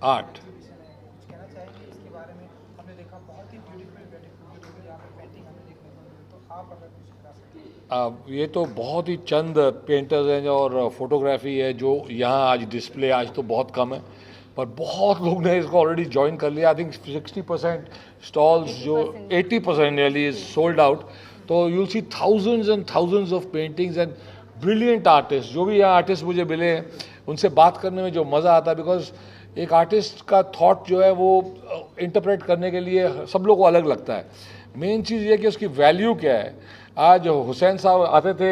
Art. कुछ कहना चाहेंगे इसके बारे में? हमने देखा बहुत ही ब्यूटीफुल यहाँ पे पेंटिंग हमें देखने को मिली, तो आप अगर कुछ बता सकते हैं। ये तो बहुत ही चंद पेंटर्स हैं और फोटोग्राफी है जो यहाँ आज डिस्प्ले, आज तो बहुत कम है पर बहुत लोग ने इसको ऑलरेडी ज्वाइन कर लिया। आई थिंक 60% स्टॉल्स जो 80% नियरली इज सोल्ड आउट। तो you'll see thousands and thousands of paintings and brilliant artist. जो भी यहाँ आर्टिस्ट मुझे मिले उनसे बात करने में जो मज़ा आता है, बिकॉज एक आर्टिस्ट का थॉट जो है वो इंटरप्रेट करने के लिए सब लोग को अलग लगता है। मेन चीज़ ये कि उसकी वैल्यू क्या है। आज हुसैन साहब आते थे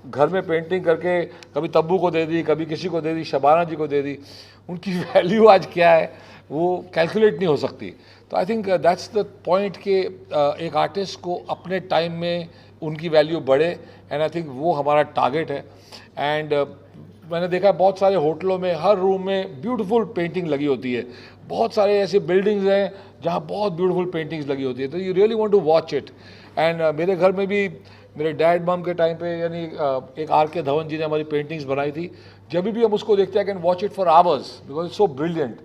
घर में पेंटिंग करके, कभी तब्बू को दे दी, कभी किसी को दे दी, शबाना जी को दे दी। उनकी वैल्यू आज क्या है वो कैलकुलेट नहीं हो सकती। तो आई थिंक दैट्स द पॉइंट कि एक आर्टिस्ट को अपने टाइम में उनकी वैल्यू बढ़े, एंड आई थिंक वो हमारा टारगेट है। एंड मैंने देखा बहुत सारे होटलों में हर रूम में ब्यूटीफुल पेंटिंग लगी होती है। बहुत सारे ऐसे बिल्डिंग्स हैं जहाँ बहुत ब्यूटीफुल पेंटिंग्स लगी होती है, तो you really want to watch it. And मेरे घर में भी मेरे डैड मम के टाइम पे यानी एक आर के धवन जी ने हमारी पेंटिंग्स बनाई थी। जब भी हम उसको देखते हैं can watch it for hours because it's so brilliant.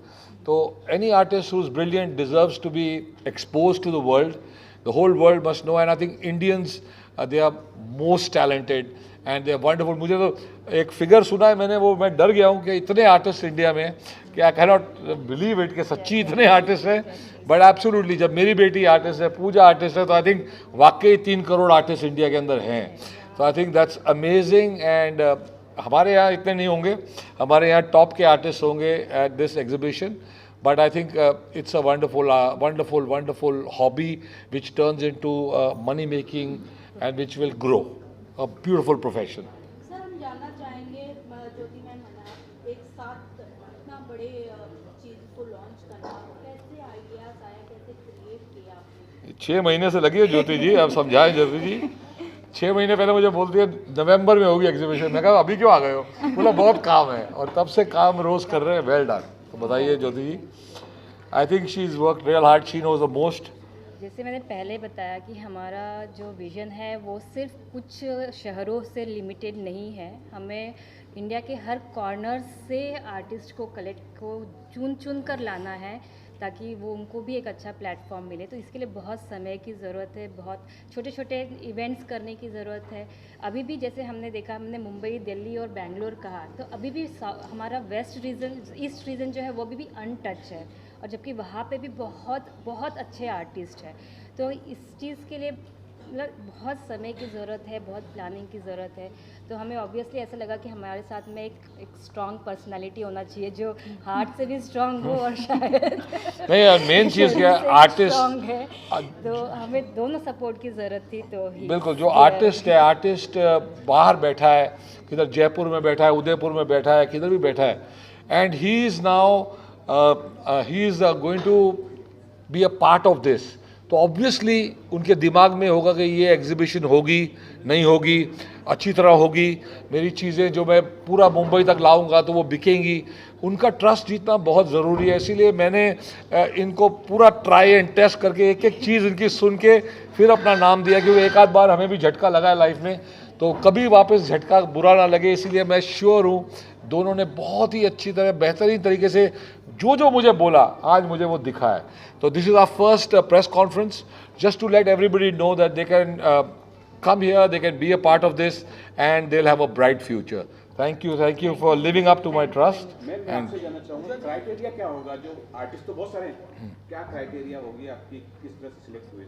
तो any artist who is brilliant deserves to be expose to the world. The whole world must know, and I think Indians they are most talented and they are wonderful. मुझे तो एक figure सुना है मैंने, वो मैं डर गया हूँ कि इतने आर्टिस्ट इंडिया में कि I can not believe it कि सच्ची इतने आर्टिस्ट हैं। बट एब्सोल्युटली जब मेरी बेटी आर्टिस्ट है, पूजा आर्टिस्ट है, तो आई थिंक वाकई 3 करोड़ आर्टिस्ट इंडिया के अंदर हैं। तो आई थिंक दैट्स अमेजिंग। एंड हमारे यहाँ इतने नहीं होंगे, हमारे यहाँ टॉप के आर्टिस्ट होंगे at this exhibition. But I think it's a wonderful hobby which turns into money making and which will grow. A beautiful profession. Sir हम जानना चाहेंगे ज्योति मैम है ना, एक साथ इतना बड़े चीज़ को लॉन्च करना, कैसे आइडियाज आया, कैसे क्रिएट किया आपने? 6 महीने से लगी है ज्योति जी, अब समझाएं ज्योति जी। 6 महीने पहले मुझे बोलती है नवंबर में होगी एग्जीबिशन। मैं कहा अभी क्यों आ गए हो? बोला बहुत काम है, और तब से काम रोज कर रहे हैं। Well done. तो बताइए Jyoti ji. I think she is work real hard, she knows the most. जैसे मैंने पहले बताया कि हमारा जो विज़न है वो सिर्फ कुछ शहरों से लिमिटेड नहीं है। हमें इंडिया के हर कॉर्नर से आर्टिस्ट को चुन चुन कर लाना है ताकि वो उनको भी एक अच्छा प्लेटफॉर्म मिले। तो इसके लिए बहुत समय की ज़रूरत है, बहुत छोटे छोटे इवेंट्स करने की ज़रूरत है। अभी भी जैसे हमने देखा, हमने मुंबई, दिल्ली और बेंगलोर कहा, तो अभी भी हमारा वेस्ट रीजन, ईस्ट रीजन जो है वो अभी भी अनटच है, और जबकि वहाँ पे भी बहुत बहुत अच्छे आर्टिस्ट हैं। तो इस चीज़ के लिए मतलब बहुत समय की ज़रूरत है, बहुत प्लानिंग की ज़रूरत है। तो हमें ऑब्वियसली ऐसा लगा कि हमारे साथ में एक स्ट्रॉन्ग पर्सनालिटी होना चाहिए जो हार्ट से भी स्ट्रॉन्ग हो और शायद नहीं यार, मेन चीज़ क्या है, आर्टिस्ट स्ट्रॉन्ग है। तो हमें दोनों सपोर्ट की ज़रूरत थी। तो बिल्कुल जो आर्टिस्ट है, आर्टिस्ट बाहर बैठा है, किधर जयपुर में बैठा है, उदयपुर में बैठा है, किधर भी बैठा है, and he is now he is going to be a part of this. तो ऑब्वियसली उनके दिमाग में होगा कि ये एग्जीबिशन होगी, नहीं होगी, अच्छी तरह होगी, मेरी चीज़ें जो मैं पूरा मुंबई तक लाऊंगा तो वो बिकेंगी। उनका ट्रस्ट जीतना बहुत ज़रूरी है। इसीलिए मैंने इनको पूरा ट्राई एंड टेस्ट करके एक एक चीज़ इनकी सुन के फिर अपना नाम दिया, क्योंकि एक आध बार हमें भी झटका लगा है लाइफ में, तो कभी वापस झटका बुरा ना लगे। इसीलिए मैं श्योर हूँ दोनों ने बहुत ही अच्छी तरह, बेहतरीन तरीके से जो मुझे बोला आज मुझे वो दिखा है। तो this is our first press conference just to let everybody know that they can come here, they can be a part of this, and they'll have a bright future. Thank you for living up to my trust. मैं आपसे जानना चाहूँगा criteria क्या होगा? जो artist तो बहुत सारे हैं, क्या क्राइटेरिया होगी आपकी, किस तरह से सिलेक्ट हुए?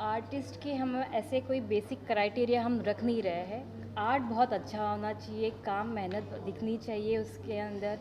आर्टिस्ट के हम ऐसे कोई बेसिक क्राइटेरिया हम रख नहीं रहे हैं। आर्ट बहुत अच्छा होना चाहिए, काम मेहनत दिखनी चाहिए उसके अंदर,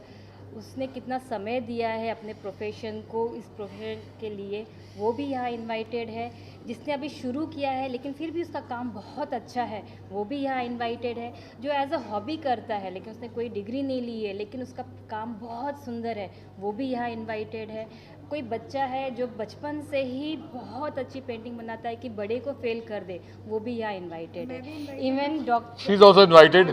उसने कितना समय दिया है अपने प्रोफेशन को, इस प्रोफेशन के लिए, वो भी यहाँ इनवाइटेड है। जिसने अभी शुरू किया है लेकिन फिर भी उसका काम बहुत अच्छा है, वो भी यहाँ इनवाइटेड है। जो एज अ हॉबी करता है लेकिन उसने कोई डिग्री नहीं ली है लेकिन उसका काम बहुत सुंदर है, वो भी यहाँ इनवाइटेड है। कोई बच्चा है जो बचपन से ही बहुत अच्छी पेंटिंग बनाता है कि बड़े को फेल कर दे, वो भी यहाँ इनवाइटेड है। Even doctor, she is also invited.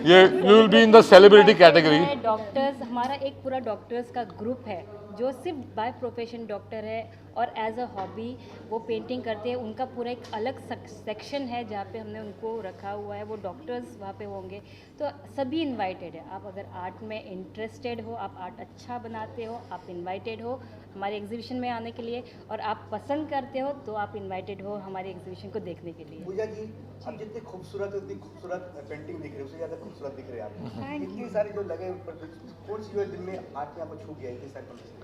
ये you will be in the celebrity category. Doctors, हमारा एक पूरा डॉक्टर्स का ग्रुप है जो सिर्फ बाय प्रोफेशन डॉक्टर है, और एज अ हॉबी वो पेंटिंग करते हैं। उनका पूरा एक अलग सेक्शन है जहाँ पे हमने उनको रखा हुआ है, वो डॉक्टर्स वहाँ पे होंगे। तो सभी इनवाइटेड है। आप अगर आर्ट में इंटरेस्टेड हो, आप आर्ट अच्छा बनाते हो, आप इनवाइटेड हो हमारे एग्जीबिशन में आने के लिए, और आप पसंद करते हो तो आप इनवाइटेड हो हमारे एग्जीबिशन को देखने के लिए। पूजा जी, आप जितनी खूबसूरत उतनी खूबसूरत पेंटिंग दिख रही है, उससे ज़्यादा खूबसूरत दिख रहे हैं आप। इतनी सारी जो लगे, कौन सी जो दिन में आर्ट में आपको छू गया इतनी सारी पेंटिंग?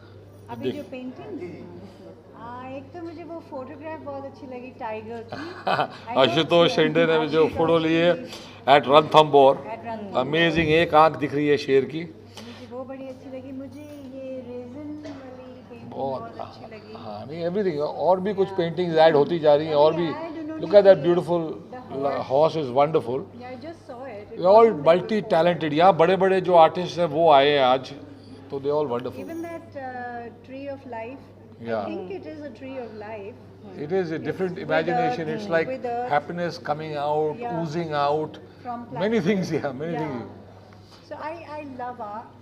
अभी जो पेंटिंग, जी जी। एक तो मुझे वो फोटोग्राफ बहुत अच्छी लगी टाइगर की। आशुतोष शिंदे ने जो फोटो ली है at Ranthambore, At Ranthambore। Amazing, एक आंख दिख रही है शेर की। मुझे वो बड़ी अच्छी लगी। मुझे ये रेजन वाली पेंटिंग बहुत बहुत अच्छी लगी। हाँ, नहीं एवरीथिंग, और भी कुछ पेंटिंग्स ऐड होती जा रही हैं और भी। उन्होंने लुक एट दैट ये beautiful horse, is wonderful. Yeah, I just saw it. It all wasn't multi talented, यहाँ बड़े बड़े जो आर्टिस्ट हैं वो आए हैं आज, तो they all wonderful. Even that tree of life. Yeah. I think it is a tree of life. It is a different With imagination. earth, It's like with earth. happiness coming out, Yeah. oozing out. From Many planet things, Earth. yeah, many Yeah. things. So I love art.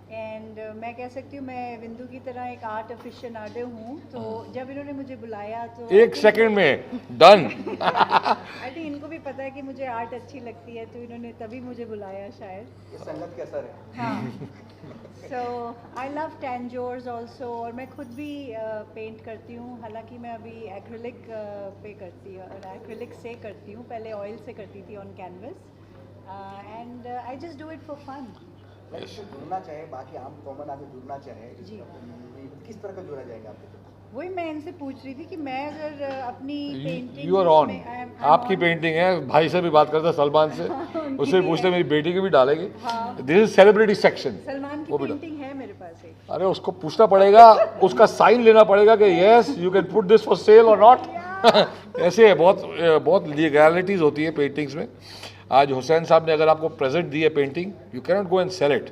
And मैं कह सकती हूँ मैं बिंदु की तरह एक art अफिशनाडो हूँ। तो जब इन्होंने मुझे बुलाया तो एक सेकंड में डन। आई थिंक इनको भी पता है कि मुझे आर्ट अच्छी लगती है, तो इन्होंने तभी मुझे बुलाया शायद। ये संगत का असर है। हाँ, सो आई लव टेंजोर्स ऑल्सो। और मैं खुद भी पेंट करती हूँ, हालांकि मैं अभी एक्रिलिक पे करती हूँ, एक्रिलिक से करती हूँ, पहले ऑयल से करती थी on canvas. And I just do it for fun. इससे जुड़ना चाहे, बाकी आम कॉमन आगे जुड़ना चाहे, जी। किस तरह का जुड़ा जाएगा आपके? वही मैं इनसे पूछ रही थी कि मैं अगर अपनी पेंटिंग, यू आर ऑन, आपकी पेंटिंग है। भाई से भी बात करते हैं, सलमान से, उससे पूछते मेरी बेटी की भी डालेगी। This is celebrity section. Salman की वो भी पेंटिंग है मेरे पास एक। अरे उसको पूछना पड़ेगा, उसका साइन लेना पड़ेगा कि yes you can put this for sale और नॉट। ऐसे है, बहुत लीगैलिटीज होती है पेंटिंग्स में। आज हुसैन साहब ने अगर आपको प्रेजेंट दी है painting, you cannot go and sell it,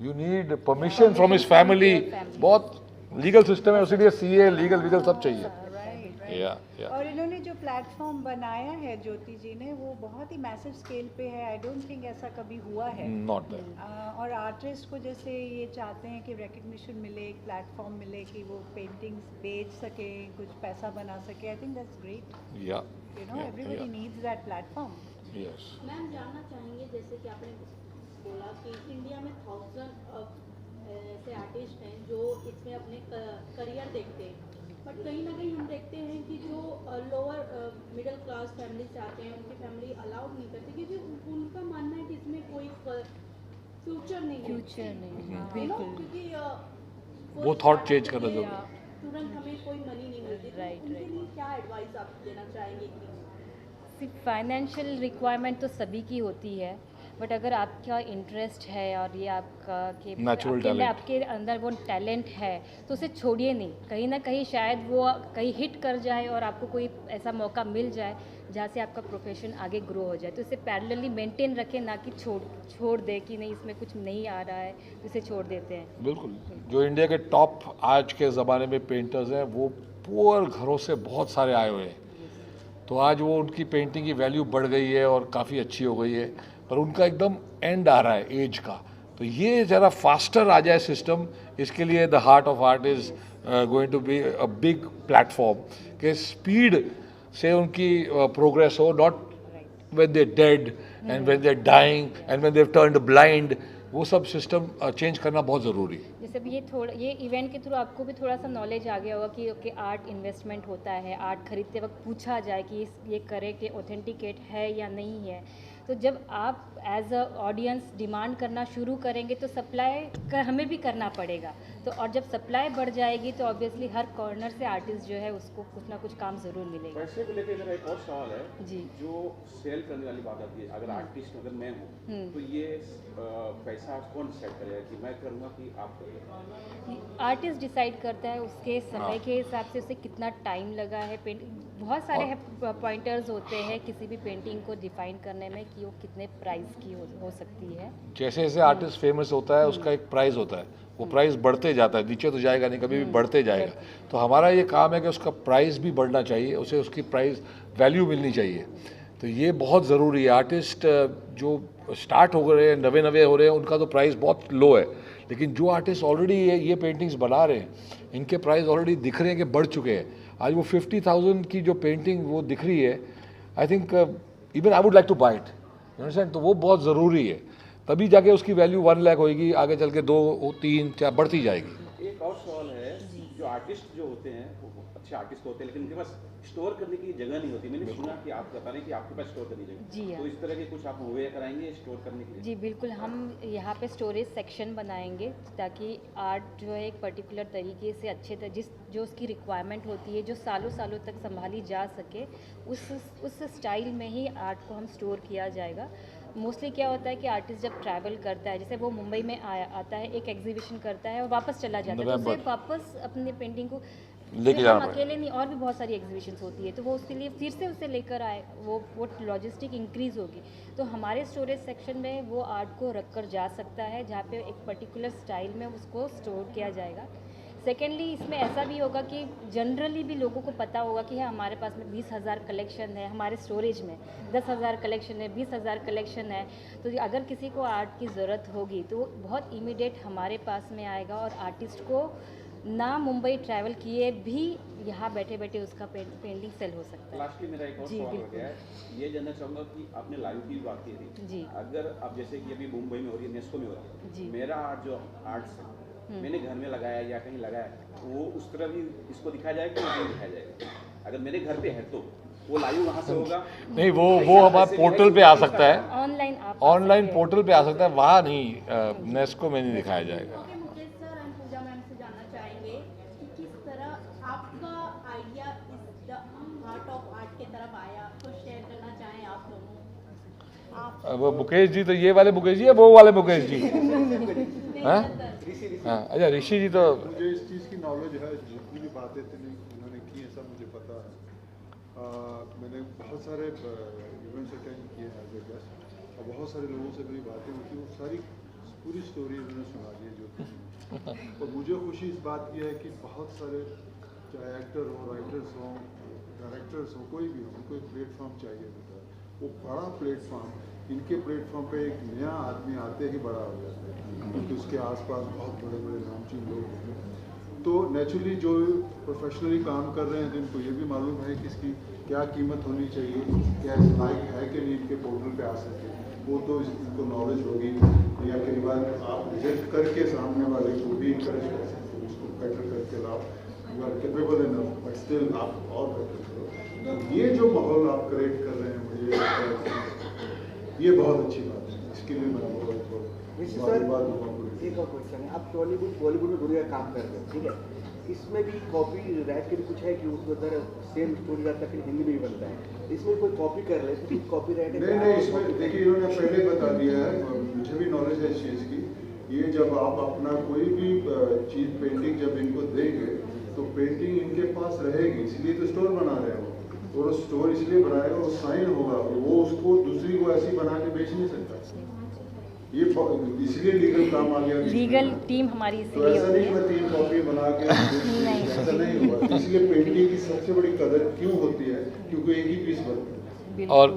you need permission from his family. बहुत लीगल सिस्टम है, उसीलिए सीए लीगल सब चाहिए। राइट। या और इन्होंने जो प्लेटफॉर्म बनाया है ज्योति जी ने, वो बहुत ही मैसिव स्केल पे है। आई डोंट थिंक ऐसा कभी हुआ है। Not that. और आर्टिस्ट को जैसे ये चाहते हैं कि रिकग्निशन मिले, एक प्लेटफॉर्म मिले कि वो पेंटिंग्स बेच सके, कुछ पैसा बना सके। I think that's great. या you know, everybody needs that platform. Yes. Ma'am जानना चाहेंगे, जैसे कि आपने बोला कि इंडिया में 1000 ऐसे आर्टिस्ट हैं जो इसमें अपने करियर देखते हैं, बट कहीं ना कहीं हम देखते हैं कि जो लोअर मिडिल क्लास फैमिली से आते हैं, उनकी फैमिली अलाउड नहीं करती, क्योंकि उनका मानना है कि इसमें कोई फ्यूचर नहीं है। बिल्कुल, क्योंकि वो थॉट चेंज करना जरूरी है। तुरंत हमें कोई मनी नहीं मिलती। Right, उनके right. लिए क्या एडवाइस आप देना चाहेंगे कि सिर्फ फाइनेंशियल रिक्वायरमेंट तो सभी की होती है, बट अगर आपका इंटरेस्ट है और ये आपका कि Natural talent. आपके अंदर वो टैलेंट है, तो उसे छोड़िए नहीं। कहीं ना कहीं शायद वो कहीं हिट कर जाए और आपको कोई ऐसा मौका मिल जाए जहाँ से आपका प्रोफेशन आगे ग्रो हो जाए, तो इसे पैरेलली मेंटेन रखें, ना कि छोड़ दे कि नहीं इसमें कुछ नहीं आ रहा है तो इसे छोड़ देते हैं। बिल्कुल, जो इंडिया के टॉप आज के ज़माने में पेंटर्स हैं, वो पुअर घरों से बहुत सारे आए हुए हैं। तो आज वो उनकी पेंटिंग की वैल्यू बढ़ गई है और काफ़ी अच्छी हो गई है, पर उनका एकदम एंड आ रहा है एज का। तो ये ज़रा फास्टर आ जाए सिस्टम, इसके लिए the heart of art is going to be a big platform कि स्पीड से उनकी प्रोग्रेस हो, not when they're dead and when they're dying and when they've turned blind, वो सब सिस्टम चेंज करना बहुत ज़रूरी है। जैसे भी ये इवेंट के थ्रू आपको भी थोड़ा सा नॉलेज आ गया होगा कि ओके आर्ट इन्वेस्टमेंट होता है, आर्ट खरीदते वक्त पूछा जाए कि ये करेक्ट ऑथेंटिकेट है या नहीं है। तो जब आप एज अ ऑडियंस डिमांड करना शुरू करेंगे तो सप्लाई हमें भी करना पड़ेगा। तो और जब सप्लाई बढ़ जाएगी तो ऑब्वियसली हर कॉर्नर से आर्टिस्ट जो है उसको कुछ ना कुछ काम ज़रूर मिलेगा। पैसे को लेकर मेरा एक और सवाल है जी। जो सेल करने वाली बात आती है, अगर आर्टिस्ट अगर मैं हूँ तो ये पैसा कौन डिसाइड करेगा कि मैं करूँगा कि आप करेंगे? आर्टिस्ट डिसाइड करता है उसके समय के हिसाब से उसे कितना टाइम लगा है। बहुत सारे पॉइंटर्स होते हैं किसी भी पेंटिंग को डिफाइन करने में कि वो कितने प्राइस की हो सकती है। जैसे जैसे आर्टिस्ट फेमस होता है उसका एक प्राइस होता है, वो प्राइस बढ़ते जाता है, नीचे तो जाएगा नहीं, कभी भी बढ़ते जाएगा। तो हमारा ये काम है कि उसका प्राइस भी बढ़ना चाहिए, उसे उसकी प्राइस वैल्यू मिलनी चाहिए। तो ये बहुत ज़रूरी है। आर्टिस्ट जो स्टार्ट हो रहे हैं, नवे हो रहे हैं, उनका तो प्राइस बहुत लो है, लेकिन जो आर्टिस्ट ऑलरेडी ये पेंटिंग्स बना रहे हैं, इनके प्राइस ऑलरेडी दिख रहे हैं कि बढ़ चुके हैं। आज वो 50,000 की जो पेंटिंग वो दिख रही है, I think even I would like to buy it, you understand. तो वो बहुत ज़रूरी है, तभी जाके उसकी वैल्यू 1 लाख होएगी, आगे चल के 2, 3, 4 बढ़ती जाएगी। एक और सवाल है, जो आर्टिस्ट जो होते हैं वो अच्छे आर्टिस्ट होते हैं, लेकिन उनके पास स्टोर करने की जगह नहीं होती। मैंने सुना कि आप बता रहे हैं कि आपके पास स्टोर करने की जी जगह, हाँ। तो इस तरह के कुछ आप मुहैया कराएंगे स्टोर करने के लिए? जी बिल्कुल, हम यहाँ पे स्टोरेज सेक्शन बनाएंगे ताकि आर्ट जो है एक पर्टिकुलर तरीके से अच्छे जो उसकी रिक्वायरमेंट होती है, जो सालों सालों तक संभाली जा सके, उस स्टाइल में ही आर्ट को हम स्टोर किया जाएगा। मोस्टली क्या होता है कि आर्टिस्ट जब ट्रैवल करता है, जैसे वो मुंबई में आता है, एक एग्जीबिशन करता है और वापस चला जाता है, तो उसे वापस अपने पेंटिंग को लेके जाना पड़ेगा। अकेले नहीं, और भी बहुत सारी एग्जीबिशंस होती है, तो वो उसके लिए फिर से उसे लेकर आए, वो लॉजिस्टिक इंक्रीज होगी। तो हमारे स्टोरेज सेक्शन में वो आर्ट को रख कर जा सकता है, जहाँ पे एक पर्टिकुलर स्टाइल में उसको स्टोर किया जाएगा। सेकेंडली, इसमें ऐसा भी होगा कि जनरली भी लोगों को पता होगा कि हमारे पास में 20,000 कलेक्शन है, हमारे स्टोरेज में 10,000 कलेक्शन है, 20,000 कलेक्शन है। तो अगर किसी को आर्ट की ज़रूरत होगी तो बहुत इमीडिएट हमारे पास में आएगा, और आर्टिस्ट को ना मुंबई ट्रैवल किए भी यहाँ बैठे बैठे उसका पेंटिंग सेल हो सकता है। लास्टली मेरा एक और सवाल हो गया है, ये जानना चाहूँगा कि आपने लाइव की बात की थी जी। अगर आप जैसे कि अभी मुंबई में हो रही है, नेस्को में हो रही जी। है, मेरा आर्ट जो आर्ट्स है मैंने घर में लगाया या कहीं लगाया, वो उस तरह भी इसको दिखाया जाएगा कि नहीं दिखाया जाएगा? अगर मेरे घर पे है तो वो लाइव वहाँ से होगा? नहीं, वो हमारे पोर्टल पे आ सकता है, ऑनलाइन पोर्टल पे आ सकता है, वहाँ नहीं, नेस्को में नहीं दिखाया जाएगा। ओके मुकेश सर, हम पूजा मैम से जानना चाहेंगे कि किस तरह आपका आइडिया इस द हार्ट ऑफ आर्ट के तरफ आया, तो शेयर करना चाहें आप दोनों। वो मुकेश जी तो ये वाले मुकेश जी है, वो वाले मुकेश जी? हाँ हाँ, अच्छा ऋषि जी तो मुझे इस चीज़ की नॉलेज है, जितनी भी बातें उन्होंने की हैं सब मुझे पता है। मैंने बहुत सारे इवेंट्स अटेंड किए हैं एज ए गेस्ट, और बहुत सारे लोगों से मेरी बातें हुई थी, वो सारी पूरी स्टोरी उन्होंने सुना दी है जो थी। और मुझे खुशी इस बात की है कि बहुत सारे, चाहे एक्टर हो, राइटर्स हों, डायरेक्टर्स हों, कोई भी हो, उनको एक प्लेटफॉर्म चाहिए होता है। वो बड़ा प्लेटफॉर्म, इनके प्लेटफॉर्म पे एक नया आदमी आते ही बड़ा हो जाता है, क्योंकि उसके आसपास बहुत बड़े बड़े नामचीन लोग हैं। तो नेचुरली जो प्रोफेशनली काम कर रहे हैं, तो इनको ये भी मालूम है कि इसकी क्या कीमत होनी चाहिए, क्या लाइक है कि नहीं इनके पोर्टल पे आ सके, वो तो इनको नॉलेज होगी। या कई बार आप रिजेक्ट करके सामने वाले को भी इंकरेज कर सकते हो, उसको बेटर करके लाओ, you are capable enough, but still आप और बेटर करो। तो ये जो माहौल आप क्रिएट कर रहे हैं, मुझे लगता है ये बहुत अच्छी बात है। इसके लिए मैं बहुत एक और क्वेश्चन है, आप बॉलीवुड में दुनिया काम कर रहे हैं, ठीक है, इसमें भी कॉपी राइट के लिए कुछ है कि उसमें अगर सेम स्टोरी जाता है फिर हिंदी में भी बनता है, इसमें कोई कॉपी कर ले तो कॉपी राइट है? नहीं, इसमें देखिए इन्होंने पहले बता दिया है, मुझे भी नॉलेज है इस चीज़ की। ये जब आप अपना कोई भी चीज़ पेंटिंग जब इनको देंगे तो पेंटिंग इनके पास रहेगी, इसलिए तो स्टोर बना रहे हो, और स्टोर इसलिए बनाएगा, वो साइन होगा, वो उसको दूसरी को ऐसी बना के बेच नहीं सकता। ये इसलिए लीगल काम आ गया, लीगल टीम हमारी तो ऐसा नहीं मैं 3 कॉपी बना के ऐसा नहीं हुआ। इसलिए पेंटिंग की सबसे बड़ी कदर क्यों होती है, क्योंकि एक ही पीस बनता है, और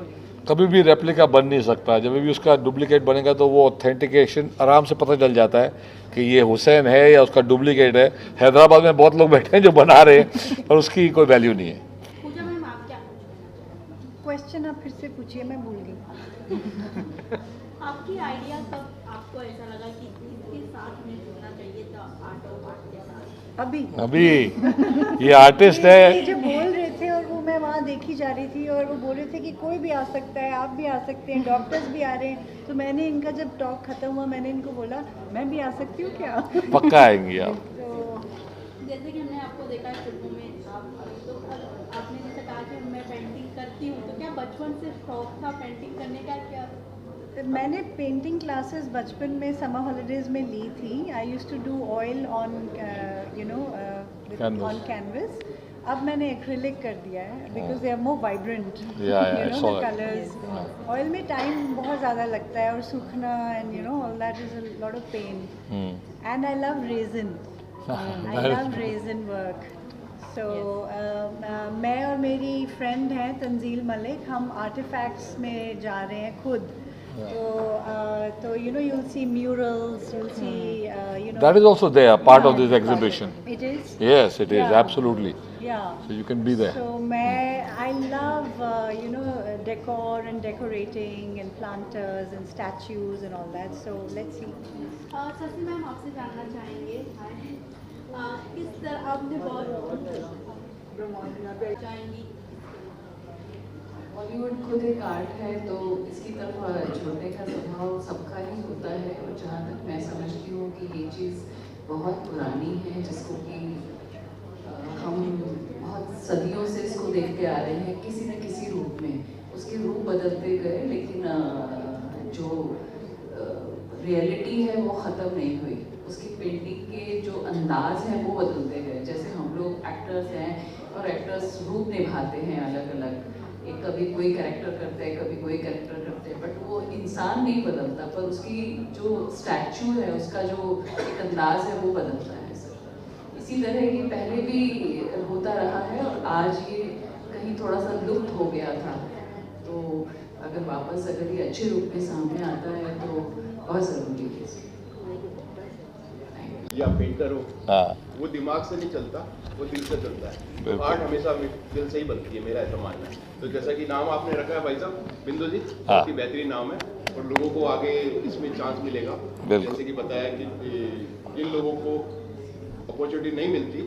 कभी भी रेप्लिका बन नहीं सकता। जब भी उसका डुप्लीकेट बनेगा तो वो ऑथेंटिकेशन आराम से पता चल जाता है कि ये हुसैन है या उसका डुप्लीकेट है। हैदराबाद में बहुत लोग बैठे हैं जो बना रहे हैं, पर उसकी कोई वैल्यू नहीं है। पूजा मैम, आप क्या पूछना क्वेश्चन आप फिर से पूछिए, मैं भूल गई। आपकी आइडिया कब आपको ऐसा लगा कि इसके साथ में जुड़ना चाहिए था, आर्ट ऑफ आर्ट के साथ? अभी ये आर्टिस्ट है, ये जो बोल रहे थे और वो मैं वहाँ देखी जा रही थी, और वो बोल रहे थे कि कोई भी आ सकता है, आप भी आ सकते हैं, डॉक्टर्स भी आ रहे हैं। तो मैंने इनका जब टॉक खत्म हुआ, मैंने इनको बोला मैं भी आ सकती हूँ क्या? पक्का आएंगी आप। तो जैसे कि हमने आपको देखा है फिल्मों में, तो आपने जैसे कहा कि मैं पेंटिंग करती हूँ, तो क्या बचपन से शौक था पेंटिंग करने का? क्या मैंने पेंटिंग क्लासेस बचपन में समर हॉलीडेज में ली थी। I used to do oil on on canvas. अब मैंने एक्रिलिक कर दिया है because they are more vibrant, the colours. Oil में टाइम बहुत ज़्यादा लगता है और सूखना, and you know all that is a lot of pain. And I love resin, I love resin work. So मैं और मेरी फ्रेंड हैं तंजील मलिक, हम आर्टिफैक्ट्स में जा रहे हैं खुद। तो you'll see murals, you'll see That is also there, part of this exhibition. It is. Yes, it is, Yeah. absolutely. Yeah. So you can be there. So I love decor and decorating and planters and statues and all that. So let's see. Shashi ma'am आपसे जानना चाहेंगे किस तरह आपने चाहेंगी बॉलीवुड खुद एक art है, तो इसकी तरफ छोड़ने का स्वभाव सबका ही होता है। और जहाँ तक मैं समझती हूँ कि ये चीज़ बहुत पुरानी है, जिसको कि हम बहुत सदियों से इसको देखते आ रहे हैं किसी न किसी रूप में। उसके रूप बदलते गए, लेकिन जो रियलिटी है वो ख़त्म नहीं हुई। उसकी पेंटिंग के जो अंदाज हैं वो बदलते गए। जैसे हम लोग एक्टर्स हैं और एक्टर्स रूप निभाते हैं अलग अलग, एक कभी कोई कैरेक्टर करते हैं, कभी कोई कैरेक्टर करते हैं, बट वो इंसान नहीं बदलता, पर उसकी जो स्टैचू है, उसका जो एक अंदाज है वो बदलता है सर। इसी तरह ये पहले भी होता रहा है और आज ये कहीं थोड़ा सा लुप्त हो गया था। तो अगर वापस अगर ये अच्छे रूप में सामने आता है तो बहुत ज़रूरी है। या पेंटर हो, हाँ, वो दिमाग से नहीं चलता, वो दिल से चलता है। तो बिल्कुल। आर्ट हमेशा दिल से ही बनती है, मेरा ऐसा मानना है। तो जैसा कि नाम आपने रखा है भाई साहब बिंदु जी, हाँ। बहुत ही बेहतरीन नाम है और लोगों को आगे इसमें चांस मिलेगा। बिल्कुल। जैसे कि बताया कि जिन लोगों को अपॉर्चुनिटी नहीं मिलती,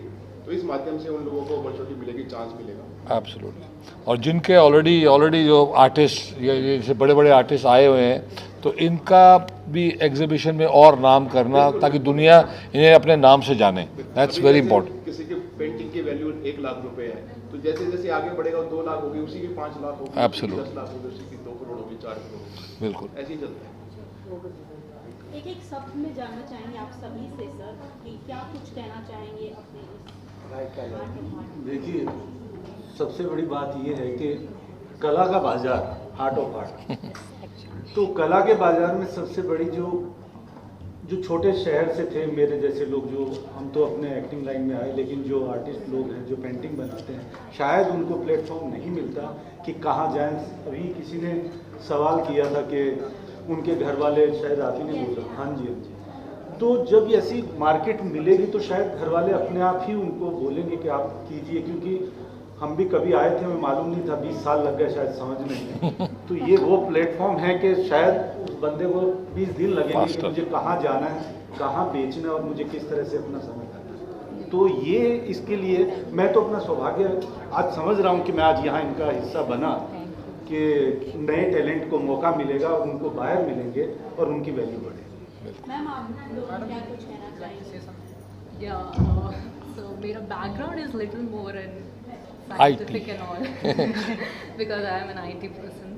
तो इस माध्यम से उन लोगों को अपॉर्चुनिटी मिलेगी, चांस मिलेगा। एब्सोल्युटली। और जिनके ऑलरेडी जो आर्टिस्ट ये जैसे बड़े बड़े आर्टिस्ट आए हुए हैं, तो इनका भी एग्जीबिशन में और नाम करना, ताकि दुनिया इन्हें अपने नाम से जाने। That's very important. किसी की पेंटिंग की वैल्यू 1 लाख रुपए है, तो जैसे जैसे आगे बढ़ेगा 2 लाख होगी, उसी की 5 लाख होगी, Absolutely. 10 लाख होगी, उसी की 2 करोड़ होगी, 4 करोड़ होगी। बिल्कुल। ऐसे ही चलता है। एक शब्द में जानना चाहेंगे आप सभी से सर कि क्या कुछ कहना चाहेंगे अपने देखिए, सबसे बड़ी बात ये है कि कला का बाजार, हार्ट ऑफ आर्ट। तो कला के बाजार में सबसे बड़ी जो छोटे शहर से थे मेरे जैसे लोग, जो हम तो अपने एक्टिंग लाइन में आए, लेकिन जो आर्टिस्ट लोग हैं जो पेंटिंग बनाते हैं, शायद उनको प्लेटफॉर्म नहीं मिलता कि कहाँ जाएं। अभी किसी ने सवाल किया था कि उनके घर वाले, शायद आप ही ने बोला, हाँ जी हाँ जी। तो जब ऐसी मार्केट मिलेगी तो शायद घर वाले अपने आप ही उनको बोलेंगे कि आप कीजिए, क्योंकि हम भी कभी आए थे, हमें मालूम नहीं था, 20 साल लग गए शायद समझने में। तो ये वो प्लेटफॉर्म है कि शायद उस बंदे को 20 दिन लगेंगे कि मुझे कहाँ जाना है, कहाँ बेचना है और मुझे किस तरह से अपना समय करना है। तो ये इसके लिए मैं तो अपना सौभाग्य आज समझ रहा हूँ कि मैं आज यहाँ इनका हिस्सा बना, कि नए टैलेंट को मौका मिलेगा और उनको बाहर मिलेंगे और उनकी वैल्यू बढ़ेगी। मैम आप लोग क्या कुछ कहना चाहेंगे? So मेरा background is little more in scientific and all because I am an IT person.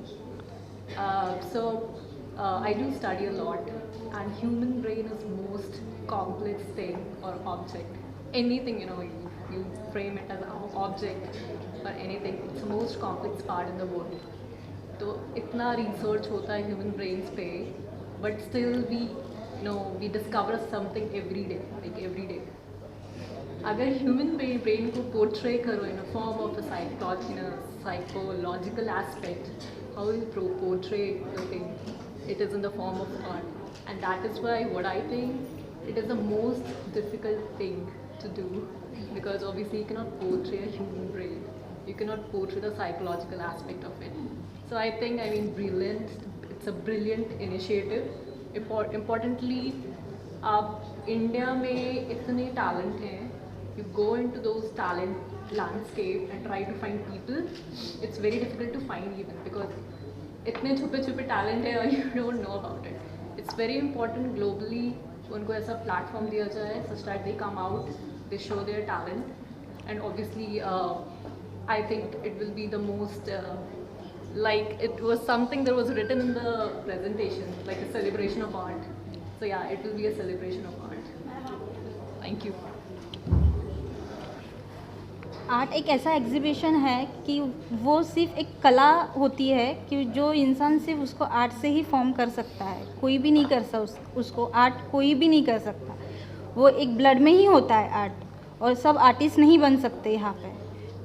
I do study a lot, and human brain is most complex thing or object. Anything you frame it as an object or anything, it's the most complex part in the world. तो इतना research होता है human brains पे, but still we discover something every day, like every day. अगर human brain को portray करो in a form of a psychological aspect, how you portray the thing, it is in the form of art. And that is why what I think it is the most difficult thing to do, because obviously you cannot portray a human brain, you cannot portray the psychological aspect of it. So I think, brilliant, it's a brilliant initiative. Importantly, आप India में इतने talent हैं, you go into those talent landscape and try to find people, it's very difficult to find even because इतने छुपे छुपे talent है और you don't know about it. It's very important globally उनको ऐसा प्लेटफॉर्म दिया जाए such that they come out, they show their talent, and obviously I think it will be the most like it was something that was written in the presentation, like a celebration of art. So yeah, it will be a celebration of art. Thank you. Art एक ऐसा exhibition है कि वो सिर्फ एक कला होती है कि जो इंसान सिर्फ उसको आर्ट से ही फॉर्म कर सकता है, कोई भी नहीं कर सकता उसको आर्ट कोई भी नहीं कर सकता। वो एक ब्लड में ही होता है आर्ट, और सब आर्टिस्ट नहीं बन सकते यहाँ पे।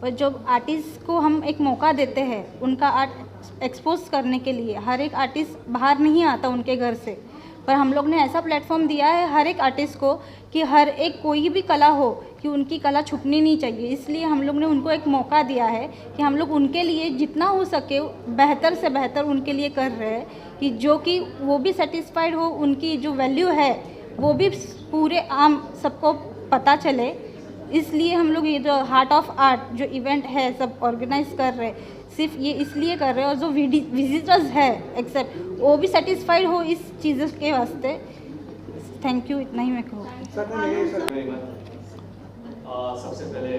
पर जब आर्टिस्ट को हम एक मौका देते हैं उनका आर्ट एक्सपोज करने के लिए। हर एक आर्टिस्ट बाहर नहीं आता उनके घर से, पर हम लोग ने ऐसा प्लेटफॉर्म दिया है हर एक आर्टिस्ट को कि हर एक कोई भी कला हो कि उनकी कला छुपनी नहीं चाहिए। इसलिए हम लोग ने उनको एक मौका दिया है कि हम लोग उनके लिए जितना हो सके बेहतर से बेहतर उनके लिए कर रहे हैं, कि जो कि वो भी सेटिस्फाइड हो, उनकी जो वैल्यू है वो भी पूरे आम सबको पता चले। इसलिए हम लोग ये जो हार्ट ऑफ आर्ट जो इवेंट है सब ऑर्गेनाइज कर रहे हैं, सिर्फ ये इसलिए कर रहे हैं और जो विजिटर्स है एक्सेप्ट वो भी सेटिस्फाइड हो इस चीज़ के वास्ते। थैंक यू, इतना ही मैं कहूँ। सबसे पहले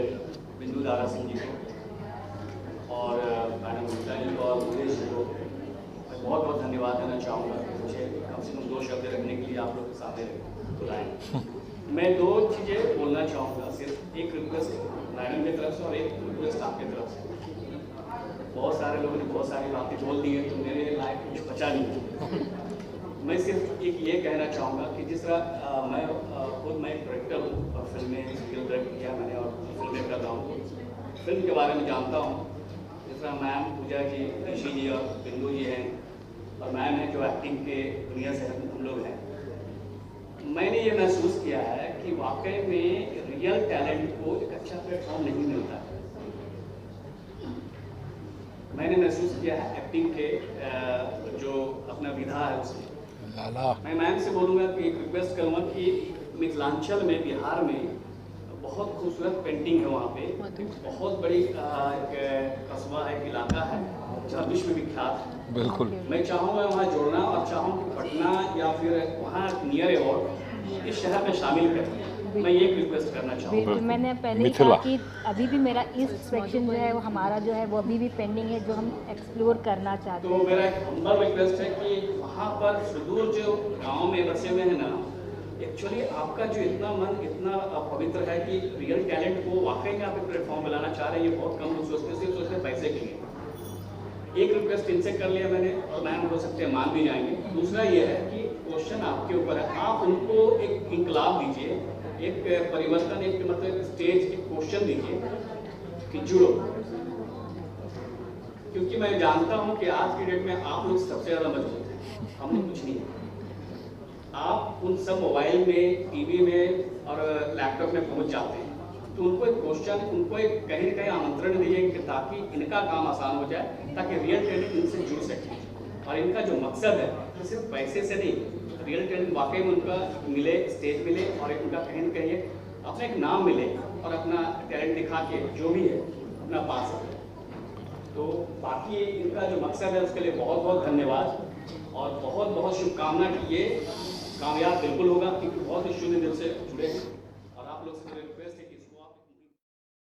बिंदु दारा सिंह जी को और मैडम गुप्ता जी को और मुकेश जी को मैं बहुत बहुत धन्यवाद देना चाहूँगा। मुझे कम से कम 2 शब्द रखने के लिए आप लोग के सामने बुलाएं। मैं 2 चीज़ें बोलना चाहूँगा, सिर्फ एक रिक्वेस्ट मैडम की तरफ से और एक रिक्वेस्ट आपकी तरफ से। बहुत सारे लोगों ने बहुत सारी बातें बोल दी हैं तो मेरे लायक कुछ बचा नहीं। मैं सिर्फ एक ये कहना चाहूँगा कि जिस तरह मैं एक डायरेक्टर हूँ और फिल्में सीरियल डायरेक्ट किया मैंने और फिल्में कर रहा हूँ, फिल्म के बारे में जानता हूँ। जिस तरह मैम पूजा जी, ऋषि जी और बिंदु जी हैं और मैम है जो एक्टिंग के दुनिया से हम लोग हैं। मैंने ये महसूस किया है कि वाकई में रियल टैलेंट को एक अच्छा प्लेटफॉर्म नहीं मिलता है। मैंने महसूस किया है एक्टिंग के जो अपना विधा है उसमें। मैं मैम से बोलूँगा कि एक रिक्वेस्ट करूँगा कि मिथिलांचल में, बिहार में बहुत खूबसूरत पेंटिंग है। वहाँ पे बहुत बड़ी एक कस्बा है, एक इलाका है जहाँ विश्व विख्यात है। बिल्कुल, मैं चाहूँगा वहाँ जोड़ना और चाहूँ कि पटना या फिर वहाँ नियर और इस शहर में शामिल करें। मैं ये रिक्वेस्ट करना चाहूँगा। मैंने पहले ही कहा कि अभी भी मेरा ईस्ट सेक्शन जो है वो हमारा जो है वो अभी भी पेंडिंग है, जो हम एक्सप्लोर करना चाहते हैं। तो मेरा एक हम्बल रिक्वेस्ट है कि वहाँ पर सुदूर जो गांव में बसे हुए हैं ना, एक्चुअली आपका जो इतना मन इतना पवित्र है कि रियल टैलेंट को वाकई में आप एक प्लेटफॉर्म बनाना चाह रहे हैं। ये बहुत कम लोग सोचते, सिर्फ सोचते पैसे के लिए। एक रिक्वेस्ट इनसे कर लिया मैंने और मैम हो सकते हैं मान भी जाएंगे। दूसरा ये है कि क्वेश्चन आपके ऊपर है, आप उनको एक इंकलाब दीजिए, एक परिवर्तन, एक मतलब स्टेज, एक क्वेश्चन दीजिए कि जुड़ो। क्योंकि मैं जानता हूं कि आज की डेट में आप लोग सबसे ज़्यादा मजबूत हैं, हम लोग कुछ नहीं है। आप उन सब मोबाइल में, टीवी में और लैपटॉप में पहुंच जाते हैं, तो उनको एक क्वेश्चन, उनको एक कहीं न कहीं आमंत्रण दीजिए कि ताकि इनका काम आसान हो जाए, ताकि रियल टैलेंट इनसे जुड़ सके। और इनका जो मकसद है तो सिर्फ पैसे से नहीं, रियल टैलेंट वाकई में उनका मिले, स्टेज मिले और उनका कहीं न कहीं अपना एक नाम मिले और अपना टैलेंट दिखा के जो भी है अपना पा सके। तो बाकी इनका जो मकसद है उसके लिए बहुत बहुत धन्यवाद और बहुत बहुत शुभकामना कि ये कामयाब बिल्कुल होगा, क्योंकि बहुत ही शुद्ध दिल से जुड़े हैं।